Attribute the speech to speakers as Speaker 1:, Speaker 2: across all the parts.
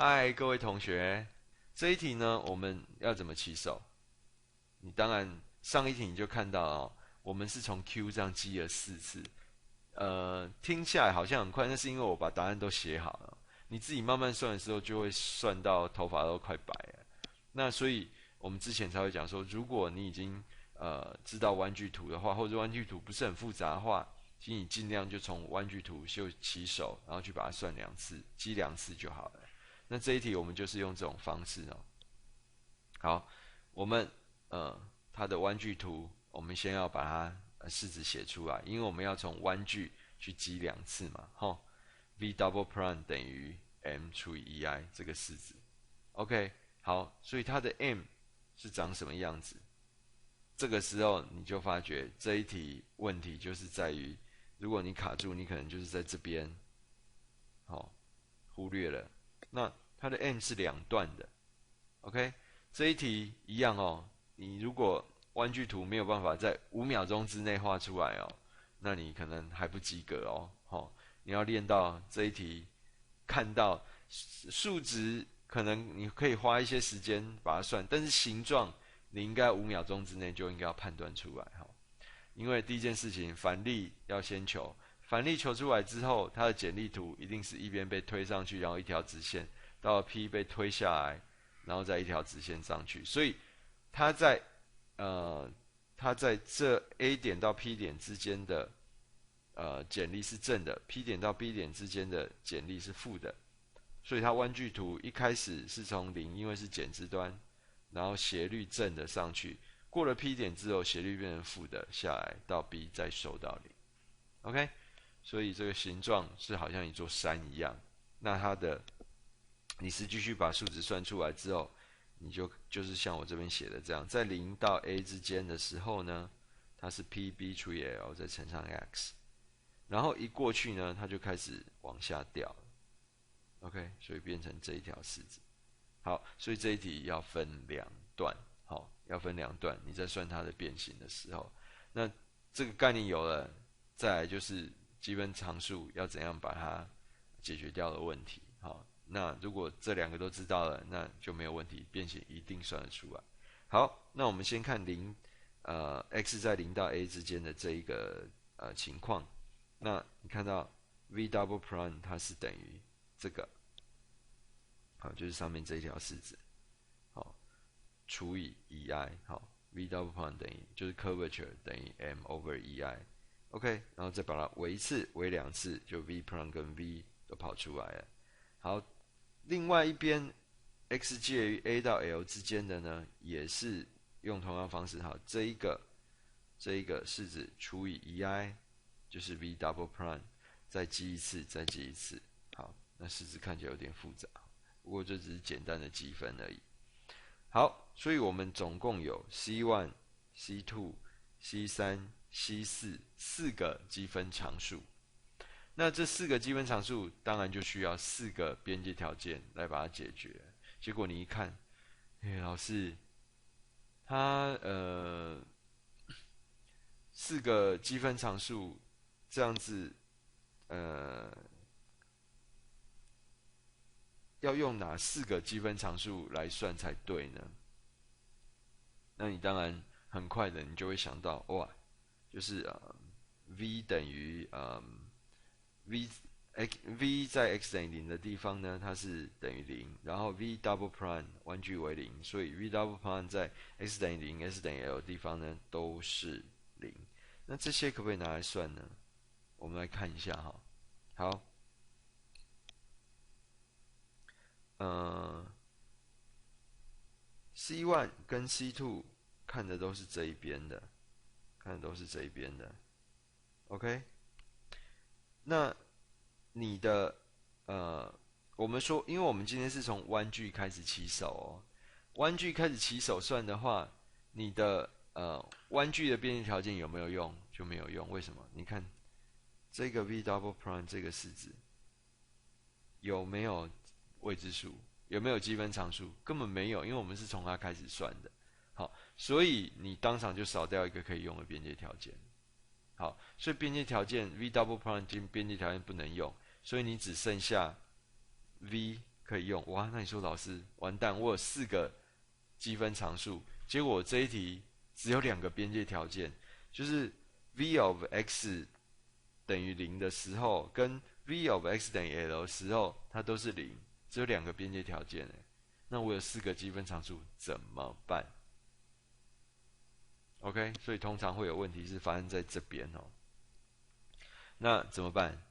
Speaker 1: 嗨，各位同学，这一题呢，我们要怎么起手？你当然上一题你就看到哦，我们是从 Q 这样积了4次，听下来好像很快，那是因为我把答案都写好了。你自己慢慢算的时候，就会算到头发都快白了。那所以我们之前才会讲说，如果你已经知道弯句图的话，或者弯句图不是很复杂的话，其实你尽量就从弯句图就起手，然后去把它算2次，积2次就好了。那这一题我们就是用这种方式哦。好，我们呃它的弯句图，我们先要把它式子写出来，因为我们要从弯句去积2次嘛，吼。v double prime 等于 m 除以 ei 这个式子。OK，好，所以它的 m 是长什么样子？这个时候你就发觉这一题问题就是在于，如果你卡住，你可能就是在这边，好，忽略了。那它的 m 是2段的，OK，这一题一样哦。你如果弯句图没有办法在5秒钟之内画出来哦，那你可能还不及格哦。你要练到这一题看到数值，可能你可以花一些时间把它算，但是形状你应该5秒钟之内就应该要判断出来哈。因为第一件事情，反例要先求，反例求出来之后，它的简历图一定是一边被推上去，然后一条直线到了 P 被推下来，然后再一条直线上去，所以它在呃它在这 A 点到 P 点之间的简历是正的 ，P 点到 B 点之间的简历是负的，所以它弯句图一开始是从0，因为是减之端，然后斜率正的上去，过了 P 点之后，斜率变成负的下来到 B 再收到0。OK，所以这个形状是好像一座山一样。那它的你是继续把数值算出来之后，你就是像我这边写的这样，在0到 A 之间的时候呢，它是 PB 除以 L 再乘上 X，然后一过去呢，它就开始往下掉了。OK，所以变成这一条式子。好，所以这一题要分2段，好，要分2段。你在算它的变形的时候，那这个概念有了，再来就是积分常数要怎样把它解决掉的问题。好，那如果这2个都知道了，那就没有问题，变形一定算得出来。好，那我们先看x 在0到 a 之间的这一个情况。那你看到 v double prime 它是等于这个，好，就是上面这一条式子，好，除以 ei，好 v double prime 等于就是 curvature 等于 m over ei，OK，然后再把它微一次、微2次，就 v prime 跟 v 都跑出来了。好，另外一边 x 介于 a 到 l 之间的呢，也是用同样方式，好，这一个式子除以 ei，就是 v double prime，再记一次，再记一次。好，那式子看起来有点复杂，不过这只是简单的积分而已。好，所以我们总共有 C1、C2、C3、C4 4个积分常数。那这4个积分常数当然就需要4个边界条件来把它解决。结果你一看，老师，他4个积分常数这样子，呃，要用哪4个积分常数来算才对呢？那你当然很快的，你就会想到，哇，就是v 等于v v 在 x 等于0的地方呢，它是等于0，然后 v double prime 弯矩为0，所以 v double prime 在 x 等于0、s 等于 l 的地方呢都是0。那这些可不可以拿来算呢？我们来看一下哈。好，C1 跟 C2 看的都是这一边的，看的都是这一边的。OK，那你的我们说，因为我们今天是从弯句开始起手哦，弯句开始起手算的话，你的弯句的边界条件有没有用？就没有用，为什么？你看这个 v double prime 这个式子有没有未知数？有没有积分常数？根本没有，因为我们是从它开始算的。好，所以你当场就少掉一个可以用的边界条件。好，所以边界条件 v double prime 边界条件不能用，所以你只剩下 v 可以用。哇，那你说老师完蛋，我有4个积分常数，结果我这一题只有2个边界条件，就是 v of x 等于0的时候，跟 v of x 等于 l 的时候，它都是0，只有2个边界条件诶。那我有4个积分常数怎么办 ？OK， 所以通常会有问题是发生在这边哦。那怎么办？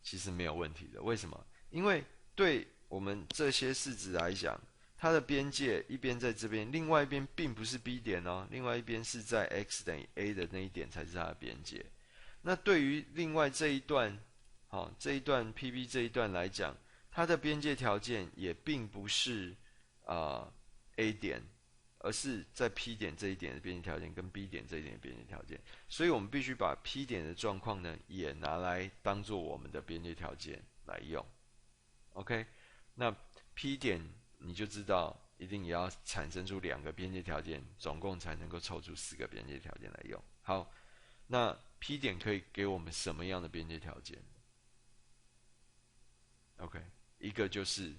Speaker 1: 其实没有问题的，为什么？因为对我们这些式子来讲，它的边界一边在这边，另外一边并不是 B 点哦，另外一边是在 x 等于 a 的那一点才是它的边界。那对于另外这一段，这一段 PB 这一段来讲，它的边界条件也并不是A 点，而是在 P 点这一点的边界条件跟 B 点这一点的边界条件，所以我们必须把 P 点的状况呢也拿来当做我们的边界条件来用。OK， 那 P 点你就知道一定也要产生出2个边界条件，总共才能够凑出4个边界条件来用。好，那 P 点可以给我们什么样的边界条件 ？OK， 一个就是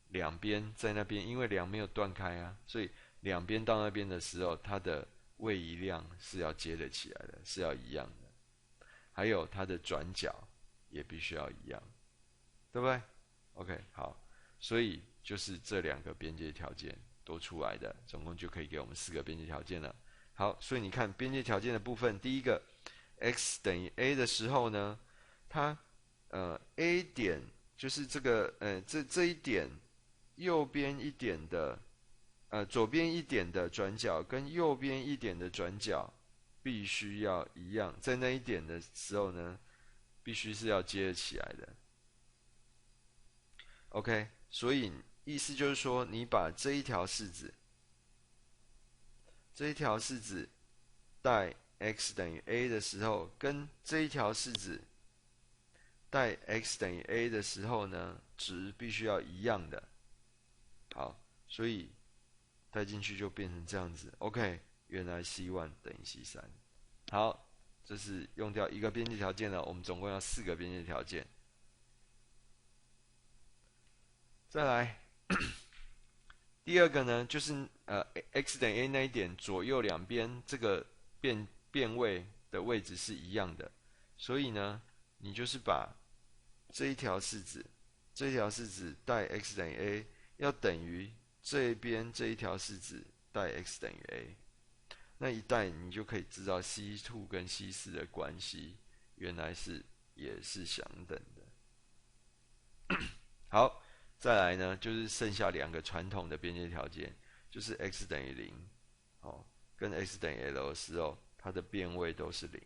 Speaker 1: 两边在那边，因为梁没有断开啊，所以两边到那边的时候，它的位移量是要接得起来的，是要一样的。还有它的转角也必须要一样，对不对 ？OK， 好，所以就是这2个边界条件多出来的，总共就可以给我们4个边界条件了。好，所以你看边界条件的部分，第一个 x 等于 a 的时候呢，它A 点就是这个这一点右边一点的左边一点的转角跟右边一点的转角必须要一样，在那一点的时候呢，必须是要接得起来的。OK， 所以意思就是说，你把这一条式子带 x 等于 a 的时候，跟这一条式子带 x 等于 a 的时候呢，值必须要一样的。好，所以带进去就变成这样子。OK， 原来 C1 等于 C3。好，这是用掉1个边界条件了，我们总共要4个边界条件。再来，第二个呢，就是x 等于 a 那一点左右两边这个变位的位置是一样的，所以呢，你就是把这一条式子带 x 等于 a 要等于这边这一条式子带 x 等于 a， 那一带你就可以知道 C2 跟 C4 的关系原来也是相等的。好，再来呢就是剩下2个传统的边界条件，就是 x 等于0，跟 x 等于 l 的时候，它的变位都是0。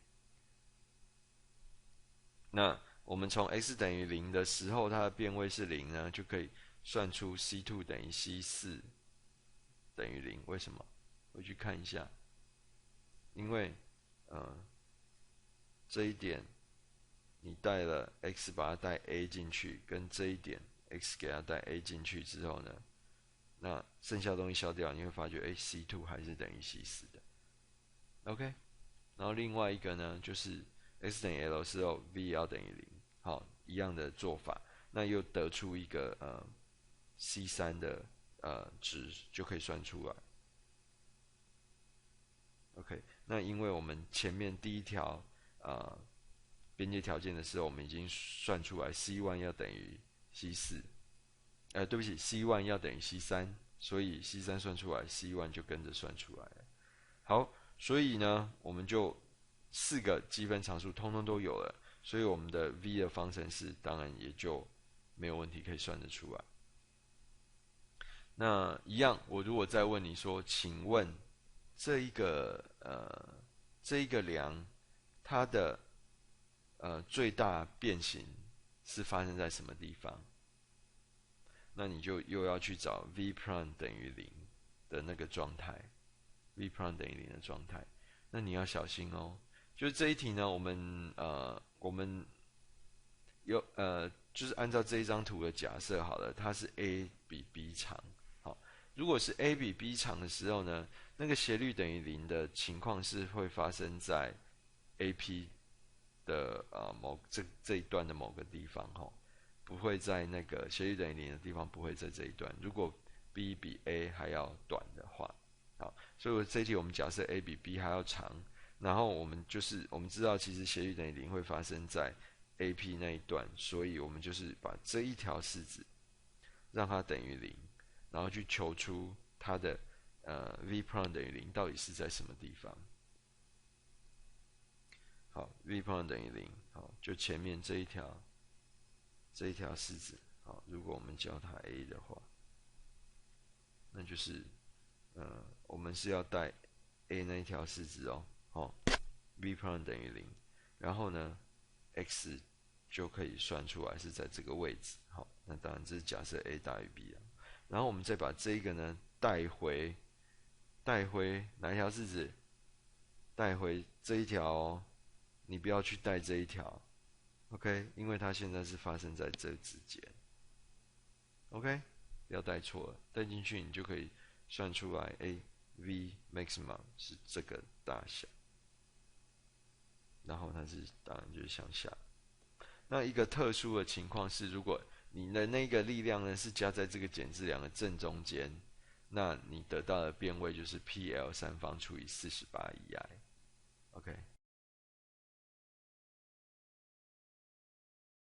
Speaker 1: 那我们从 x 等于0的时候，它的变位是0呢，就可以算出 C2 等于 C4 等于0。为什么？回去看一下，因为这一点你带了 x 把它带 a 进去，跟这一点 x 给它带 a 进去之后呢，那剩下的东西消掉，你会发觉C2 还是等于 C4 的。OK， 然后另外一个呢，就是 x 等于 l 的时候 v 要等于0。好，一样的做法，那又得出一个C3 的值就可以算出来。OK， 那因为我们前面第一条边界条件的时候，我们已经算出来 C1 要等于 C4，对不起 ，C1 要等于 C3， 所以 C3 算出来 ，C1 就跟着算出来了。好，所以呢，我们就4个积分常数通通都有了。所以我们的 v 的方程式当然也就没有问题可以算得出来。那一样，我如果再问你说，请问这一个梁它的最大变形是发生在什么地方？那你就又要去找 v' 等于0的那个状态 ，v' 等于0的状态。那你要小心哦。就是这一题呢，我们就是按照这一张图的假设好了，它是 a 比 b 长。好，如果是 a 比 b 长的时候呢，那个斜率等于0的情况是会发生在 AP 的这一段的某个地方哈。不会在那个斜率等于0的地方不会在这一段。如果 b 比 a 还要短的话，好，所以这一题我们假设 a 比 b 还要长，然后我们知道其实斜率等于0会发生在 AP 那一段，所以我们就是把这一条式子让它等于0，然后去求出它的v prime 等于0到底是在什么地方。好 ，v prime 等于0，好，就前面这一条式子，好，如果我们叫它 a 的话，那就是我们是要带 a 那一条式子哦，好 ，v prime 等于0，然后呢 x 就可以算出来是在这个位置，好，那当然这是假设 a 大于 b 啊，然后我们再把这个呢带回哪一条式子？带回这一条哦，你不要去带这一条 ，OK？ 因为它现在是发生在这之间 ，OK？ 不要带错了，带进去你就可以算出来 v maximum 是这个大小，然后它是当然就是向下。那一个特殊的情况是，如果你的那个力量呢是加在这个减质量的正中间，那你得到的变位就是 PL 3方除以48EI，OK？